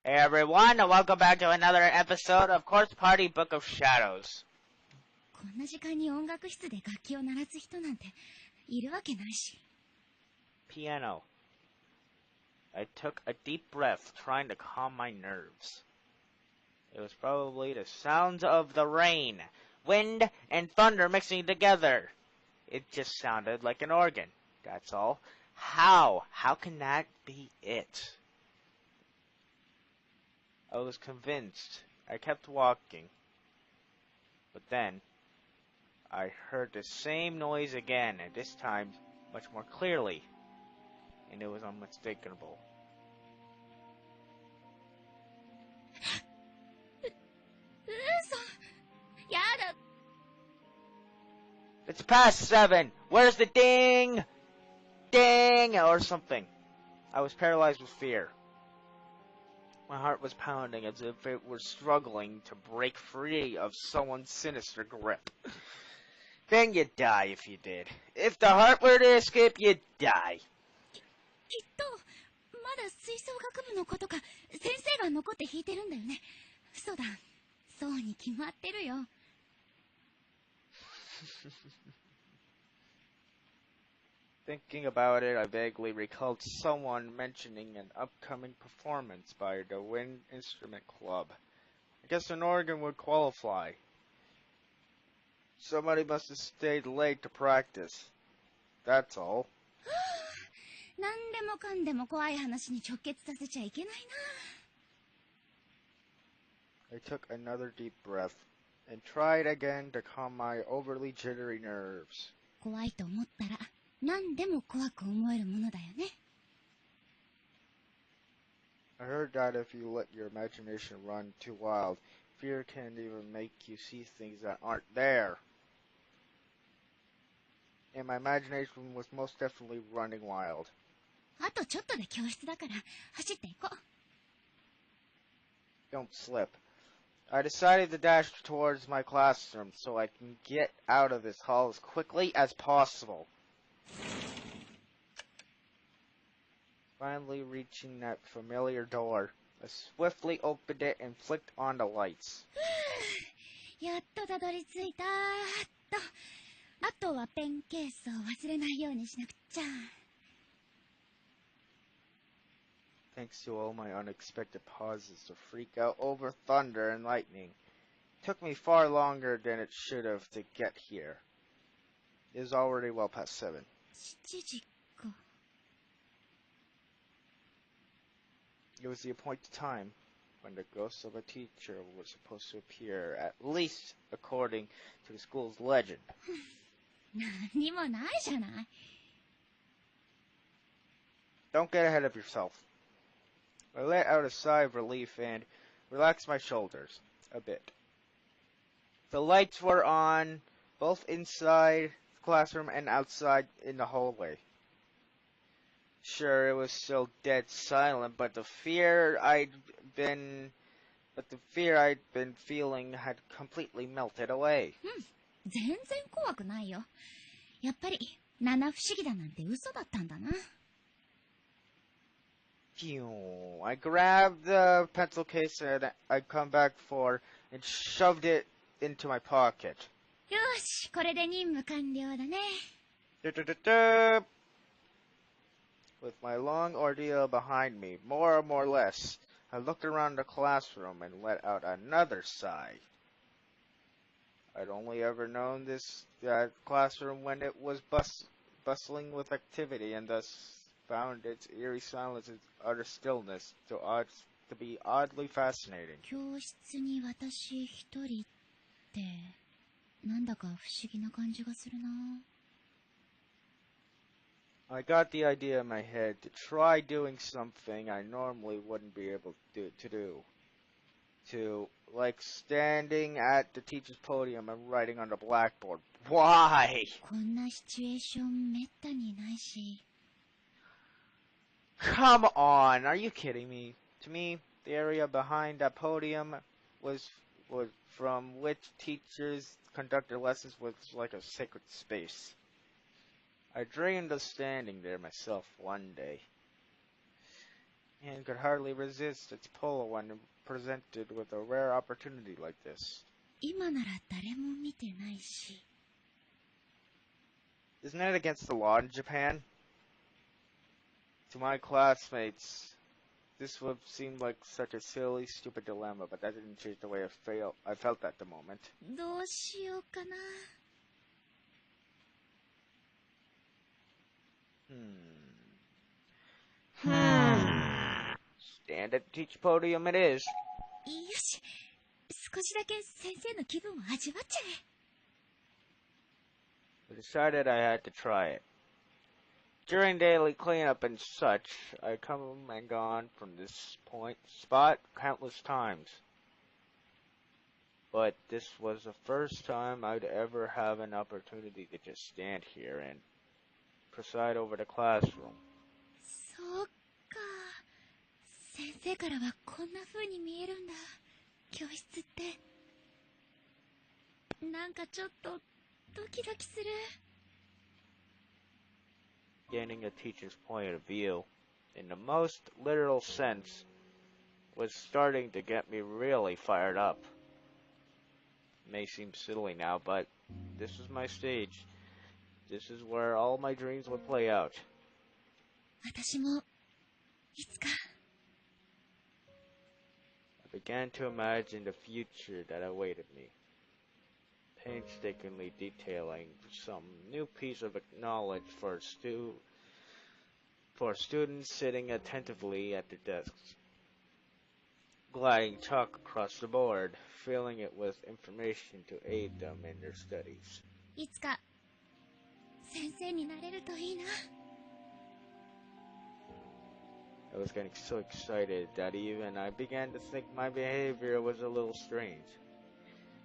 Hey everyone, and welcome back to another episode of Course Party Book of Shadows. こんな時間に音楽室で楽器を鳴らす人なんているわけないし。 Piano. I took a deep breath, trying to calm my nerves. It was probably the sounds of the rain, wind, and thunder mixing together. It just sounded like an organ, that's all. How? How can that be it? I was convinced. I kept walking. But then, I heard the same noise again, and this time much more clearly, and it was unmistakable. It's past 7! Where's the ding? Ding! Or something. I was paralyzed with fear. My heart was pounding as if it were struggling to break free of someone's sinister grip. Then you'd die if you did. If the heart were to escape, you'd die. きっとまだ吹奏楽部の子とか先生が残って弾いてるんだよね。そうだ、そうに決まってるよ。Thinking about it, I vaguely recalled someone mentioning an upcoming performance by the Wind Instrument Club. I guess an organ would qualify. Somebody must have stayed late to practice. That's all. 何でもかんでも怖い話に直結させちゃいけないな。 I took another deep breath and tried again to calm my overly jittery nerves. 怖いと思ったら何でも怖く思えるものだよね。 I heard that if you let your imagination run too wild, fear can even make you see things that aren't there. And my imagination was most definitely running wild. あとちょっとで教室だから走っていこう。 Don't slip. I decided to dash towards my classroom so I can get out of this hall as quickly as possible. Finally reaching that familiar door, I swiftly opened it and flicked on the lights. やっとたどり着いた。あとはペンケースを忘れないようにしなくちゃ。 Thanks to all my unexpected pauses to freak out over thunder and lightning. It took me far longer than it should have to get here. It was already well past 7. 7時か。 It was the appointed time when the ghost of a teacher was supposed to appear, at least according to the school's legend. 何もないじゃない。 Don't get ahead of yourself. I let out a sigh of relief and relaxed my shoulders a bit. The lights were on, both inside the classroom and outside in the hallway. Sure, it was still dead silent, but the fear I'd been feeling had completely melted away. 全然怖くないよ。やっぱり七不思議だなんて嘘だったんだな。 Phew. I grabbed the pencil case that I'd come back for and shoved it into my pocket. よし、これで任務完了だね。 Du-du-du-du. With my long ordeal behind me, more or less, I looked around the classroom and let out another sigh. I'd only ever known this classroom when it was bustling with activity, and thus found its eerie silence and utter stillness to be oddly fascinating. 教室に私一人ってなんだか不思議な感じがするな。 I got the idea in my head to try doing something I normally wouldn't be able to do. Like standing at the teacher's podium and writing on the blackboard. Why? こんなシチュエーションめったにないし。 Come on, are you kidding me? To me, the area behind that podium was from which teachers conducted lessons was like a sacred space. I dreamed of standing there myself one day. and could hardly resist its pull when presented with a rare opportunity like this. 今なら誰も見てないし。Isn't that against the law in Japan? To my classmates, this would seem like such a silly, stupid dilemma, but that didn't change the way I felt at the moment. どうしようかな。Stand at the teacher podium it is. よし、少しだけ先生の気分を味わっちゃえ。I decided I had to try it. During daily cleanup and such, I come and gone from this spot countless times. But this was the first time I'd ever have an opportunity to just stand here and preside over the classroom. そうか。先生からはこんな風に見えるんだ。教室って。なんかちょっとドキドキする。Getting a teacher's point of view, in the most literal sense, was starting to get me really fired up. It may seem silly now, but this is my stage. This is where all my dreams would play out. 私もいつか。I began to imagine the future that awaited me, painstakingly detailing some new piece of knowledge for students sitting attentively at their desks, gliding chalk across the board, filling it with information to aid them in their studies. いつか先生になれるといいな。I was getting so excited that even I began to think my behavior was a little strange.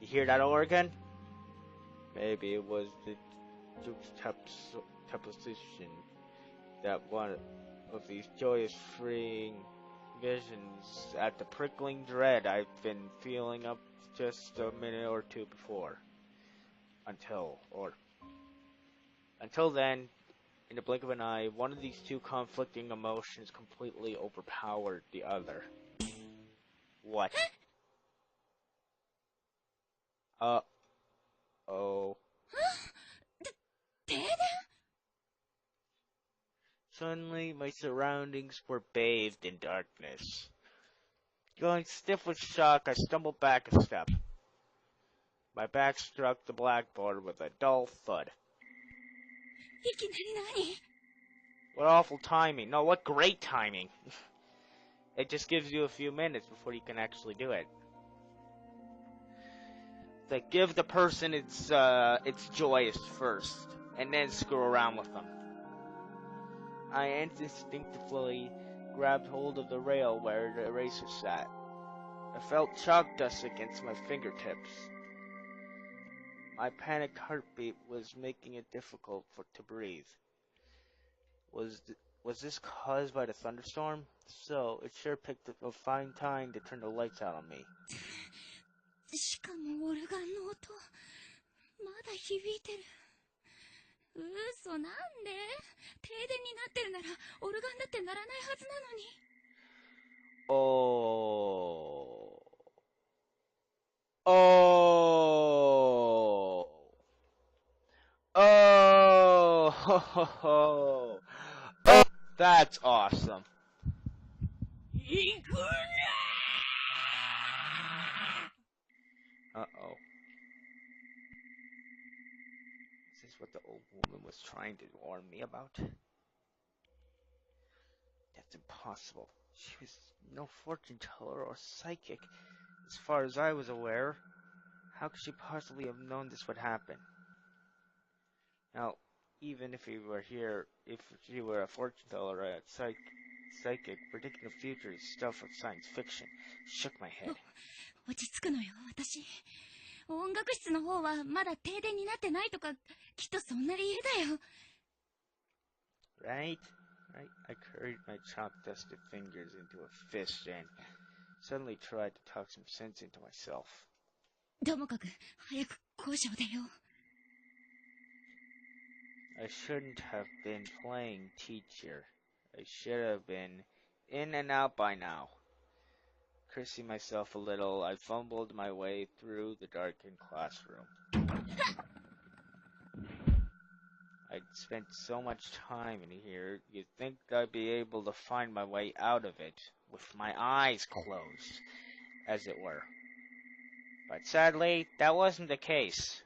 You hear that organ? Maybe it was the juxtaposition that one of these joyous, freeing visions at the prickling dread I've been feeling up just a minute or two before. Until then, in the blink of an eye, one of these two conflicting emotions completely overpowered the other. What? Uh-oh. 停電？ Suddenly, my surroundings were bathed in darkness. Going stiff with shock, I stumbled back a step. My back struck the blackboard with a dull thud. いきなり何？ What awful timing. No, what great timing. It just gives you a few minutes before you can actually do it. Like, give the person its joyous first, and then screw around with them. I instinctively grabbed hold of the rail where the eraser sat. I felt chalk dust against my fingertips. My panicked heartbeat was making it difficult to breathe. Was this caused by the thunderstorm? So, it sure picked a fine time to turn the lights out on me. しかもオルガンの音、まだ響いてる。嘘、なんで？停電になってるならオルガンだって鳴らないはずなのに。Oh. Oh. Oh. Oh. Oh. That's awesome. Uh-oh. Is this what the old woman was trying to warn me about? That's impossible. She was no fortune teller or psychic, as far as I was aware. How could she possibly have known this would happen? Now, even if she were a fortune teller or a psychic, predicting the future is stuff of science fiction. Shook my head. 落ち着くのよ、私。音楽室の方はまだ停電になってないとか、きっとそんな理由だよ。Right? I curried my chalk-dusted fingers into a fist and suddenly tried to talk some sense into myself. ともかく、早く校舎を出よう。I shouldn't have been playing teacher. I should have been in and out by now. Cursing myself a little, I fumbled my way through the darkened classroom. I'd spent so much time in here, you'd think I'd be able to find my way out of it, with my eyes closed, as it were. But sadly, that wasn't the case.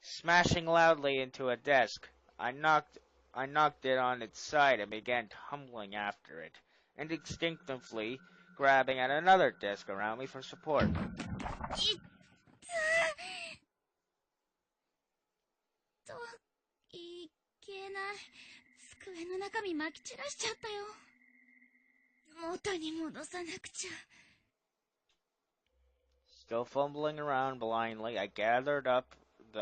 Smashing loudly into a desk, I knocked it on its side and began tumbling after it, and instinctively grabbing at another desk around me for support. Still fumbling around blindly, I gathered up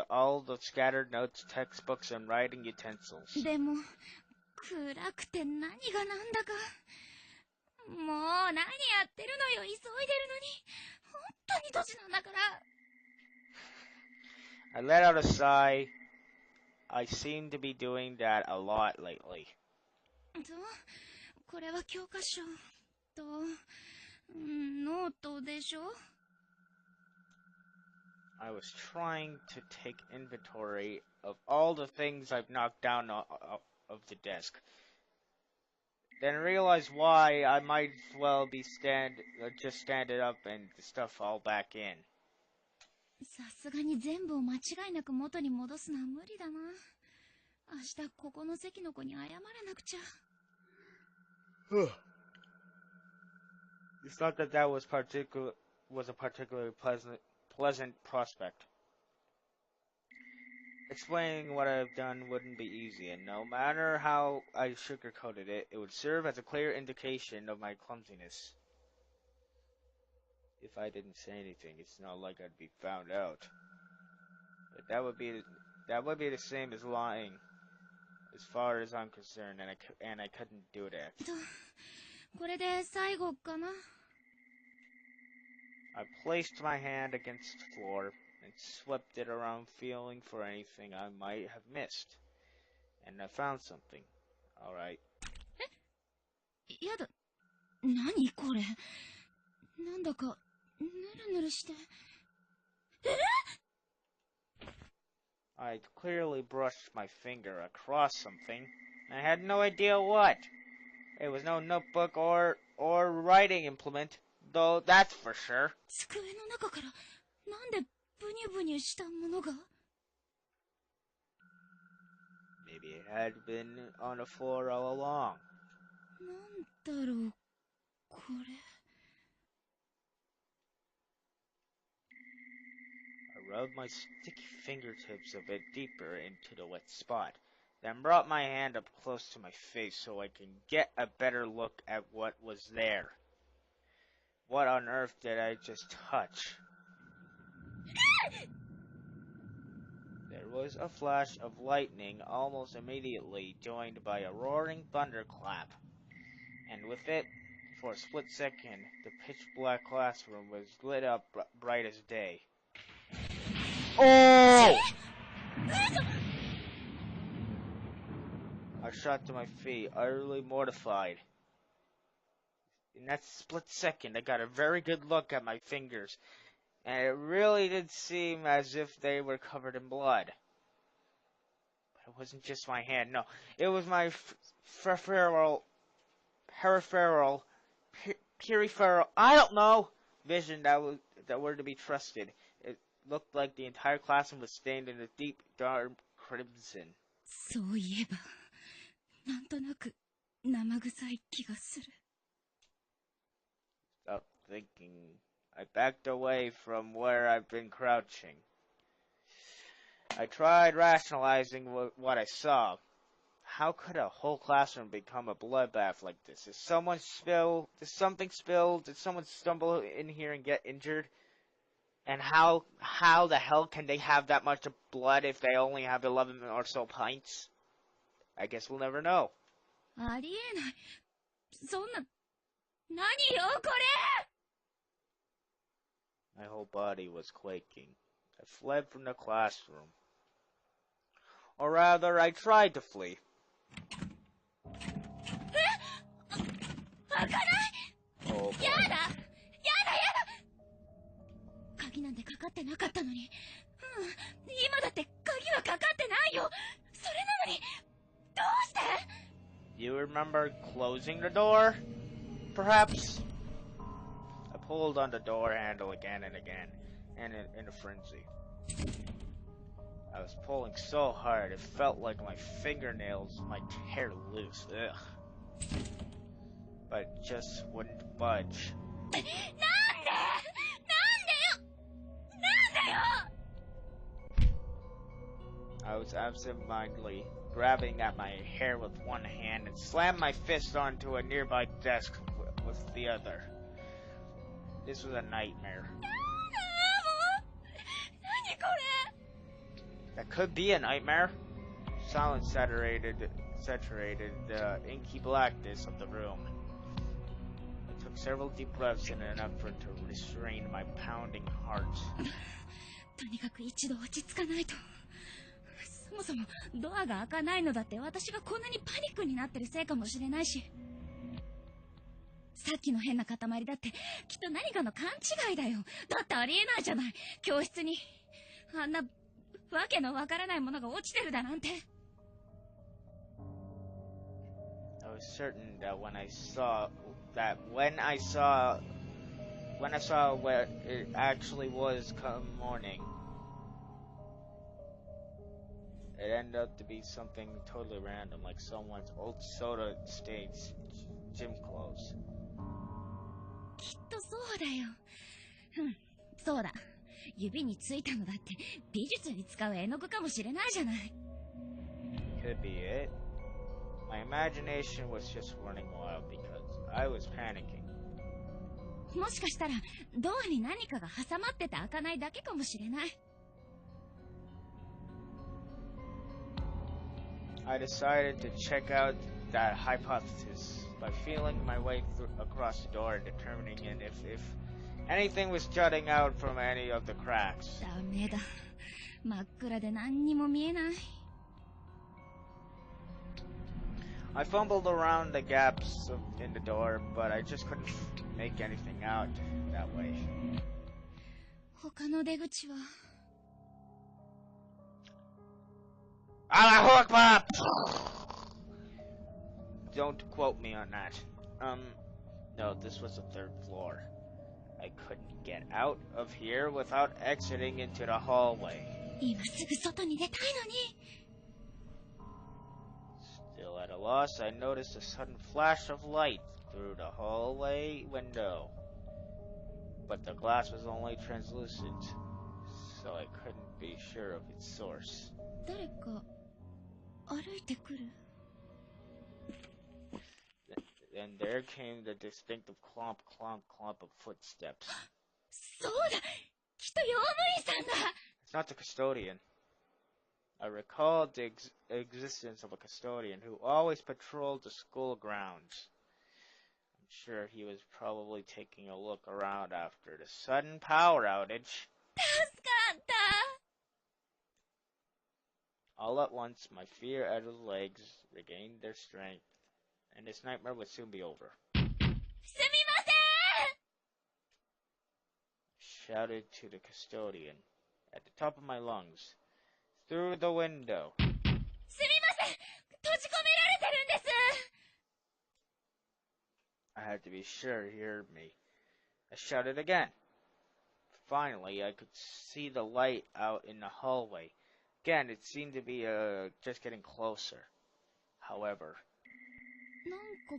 all the scattered notes, textbooks, and writing utensils. でも、暗くて何がなんだか。もう何やってるのよ、急いでるのに。本当にドジなんだから。I let out a sigh. I seem to be doing that a lot lately. これは教科書と、ノートでしょ? I was trying to take inventory of all the things I've knocked down of the desk. Then realized why I might as well be just stand it up and the stuff all back in. さすがに全部を間違いなく元に戻すのは無理だな。明日ここの席の子に謝らなくちゃ。You thought that was a particularly pleasant prospect. Explaining what I've done wouldn't be easy, and no matter how I sugarcoated it, it would serve as a clear indication of my clumsiness. If I didn't say anything, it's not like I'd be found out. But that would be the same as lying, as far as I'm concerned, and I couldn't do that. これで最後かな? I placed my hand against the floor and swept it around, feeling for anything I might have missed. And I found something. All right. やだ。何これ。なんだかぬるぬるして。I clearly brushed my finger across something. I had no idea what. It was no notebook or writing implement, though that's for sure. 机の中からなんでブニュブニュしたものが? Maybe it had been on the floor all along. なんだろう、これ。I rubbed my sticky fingertips a bit deeper into the wet spot, then brought my hand up close to my face so I can get a better look at what was there. What on earth did I just touch? There was a flash of lightning almost immediately, joined by a roaring thunderclap. And with it, for a split second, the pitch-black classroom was lit up bright as day. Oh! I shot to my feet, utterly mortified. In that split second, I got a very good look at my fingers, and it really did seem as if they were covered in blood. But it wasn't just my hand, no. It was my peripheral, I don't know, vision that were to be trusted. It looked like the entire classroom was stained in a deep, dark crimson. そういえば、なんとなく生臭い気がする。Stop thinking. I backed away from where I've been crouching. I tried rationalizing what I saw. How could a whole classroom become a bloodbath like this? Did something spill? Did someone stumble in here and get injured? And how the hell can they have that much blood if they only have 11 or so pints? I guess we'll never know. ありえない。そんな、何よこれ! My whole body was quaking. I fled from the classroom. Or rather, I tried to flee. 危ない！ってなかったのに。今だって鍵はかかってないよ。それなのに、どうして？ You remember closing the door? Perhaps? I pulled on the door handle again and again, and in a frenzy. I was pulling so hard, it felt like my fingernails might tear loose. Ugh. But it just wouldn't budge. I was absent-mindedly grabbing at my hair with one hand and slammed my fist onto a nearby desk with the other. This was a nightmare. That could be a nightmare. Silence saturated the inky blackness of the room. I took several deep breaths in an effort to restrain my pounding heart. とにかく一度落ち着かないと。そもそもドアが開かないのだって私がこんなにパニックになってるせいかもしれないし。さっきの変な塊だってきっと何かの勘違いだよ。だってありえないじゃない。教室にあんなわけのわからないものが落ちてるだなんて。I was certain that when I saw what it actually was come morning, it ended up to be something totally random, like someone's old soda stained gym clothes. きっとそうだよ。そうだ。指についたのだって美術に使う絵の具かもしれないじゃない。Could be it. My imagination was just running wild because I was panicking. もしかしたらドアに何かが挟まってて開かないだけかもしれない。I decided to check out that hypothesis by feeling my way across the door and determining if anything was jutting out from any of the cracks. ダメだ。真っ暗で何にも見えない。I fumbled around the gaps in the door, but I just couldn't make anything out that way. 他の出口は。Allahu Akbar! Don't quote me on that. No, this was the third floor. I couldn't get out of here without exiting into the hallway. 今すぐ外に出たいのに。Still at a loss, I noticed a sudden flash of light through the hallway window. But the glass was only translucent, so I couldn't be sure of its source. 誰か歩いてくる。Then there came the distinctive clomp, clomp, clomp of footsteps. そうだ、きっと用務員さんだ。It's not the custodian. I recalled the existence of a custodian who always patrolled the school grounds. I'm sure he was probably taking a look around after the sudden power outage. 助かった。All at once, my fear-addled legs regained their strength, and this nightmare would soon be over. すみません! Shouted to the custodian at the top of my lungs, through the window. すみません! 閉じ込められてるんです! I had to be sure he heard me. I shouted again. Finally, I could see the light out in the hallway. Again, it seemed to be just getting closer. However, なんか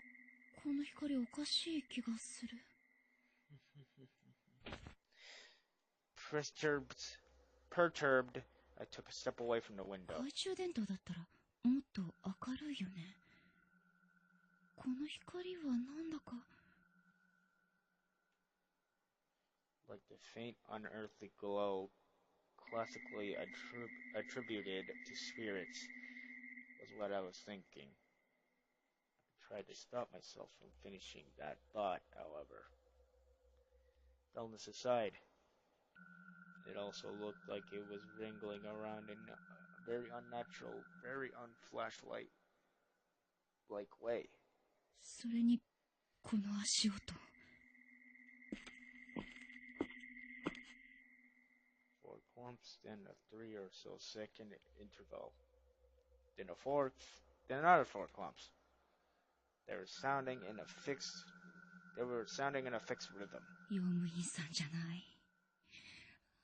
この光おかしい気がする。perturbed, I took a step away from the window. 懐中電灯だったらもっと明るいよね。この光はなんだか。Like the faint, unearthly glow classically attributed to spirits, was what I was thinking. I tried to stop myself from finishing that thought, however. Dullness aside, it also looked like it was wriggling around in a very unnatural, very unflashlight-like way. それにこの足音。clumps, then a 3 or so second interval, then a fourth, then another 4 clumps. They were sounding in a fixed rhythm. 用務員さんじゃない。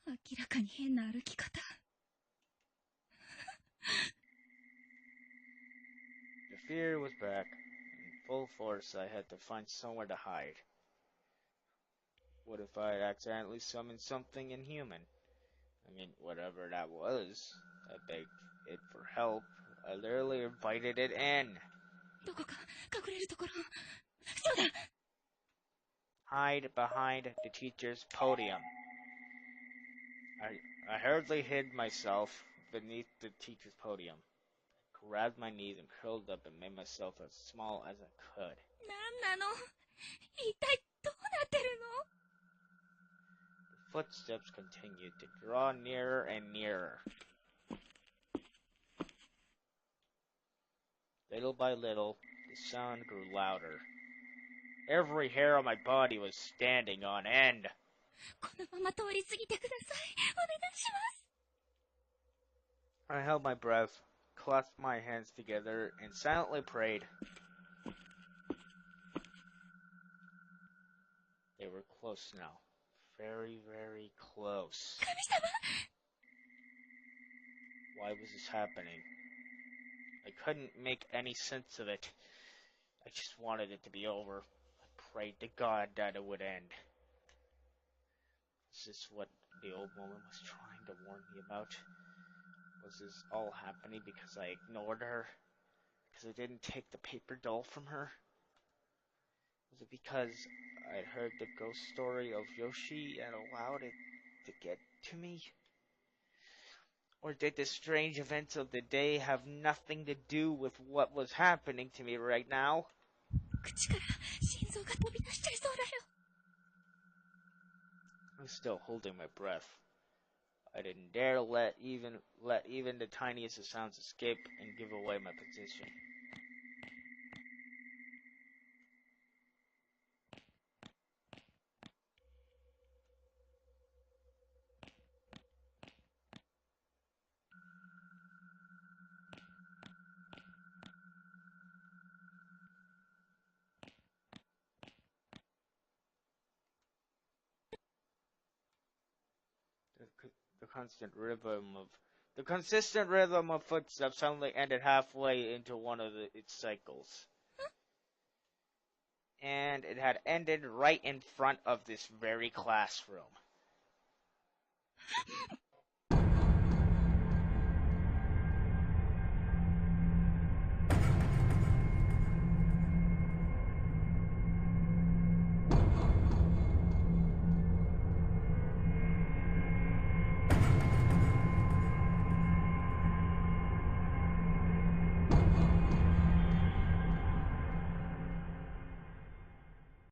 明らかに変な歩き方。The fear was back. In full force, I had to find somewhere to hide. What if I had accidentally summoned something inhuman? I mean, whatever that was. I begged it for help. I literally invited it in. どこか隠れるところ。そうだ。 Hide behind the teacher's podium. I hurriedly hid myself beneath the teacher's podium. I grabbed my knees and curled up and made myself as small as I could. なんなの。一体どうなってるの。 The footsteps continued to draw nearer and nearer. Little by little, the sound grew louder. Every hair on my body was standing on end. このまま通り過ぎてください。お願いします。 I held my breath, clasped my hands together, and silently prayed. They were close now. Very, very close. 神様。 Why was this happening? I couldn't make any sense of it. I just wanted it to be over. I prayed to God that it would end. Is this what the old woman was trying to warn me about? Was this all happening because I ignored her? Because I didn't take the paper doll from her? Was it because I'd heard the ghost story of Yoshi and allowed it to get to me? Or did the strange events of the day have nothing to do with what was happening to me right now? 口から心臓が飛び出しちゃいそうだよ。 I was still holding my breath. I didn't dare let even the tiniest of sounds escape and give away my position. The consistent rhythm of footsteps suddenly ended halfway into one of its cycles. And it had ended right in front of this very classroom.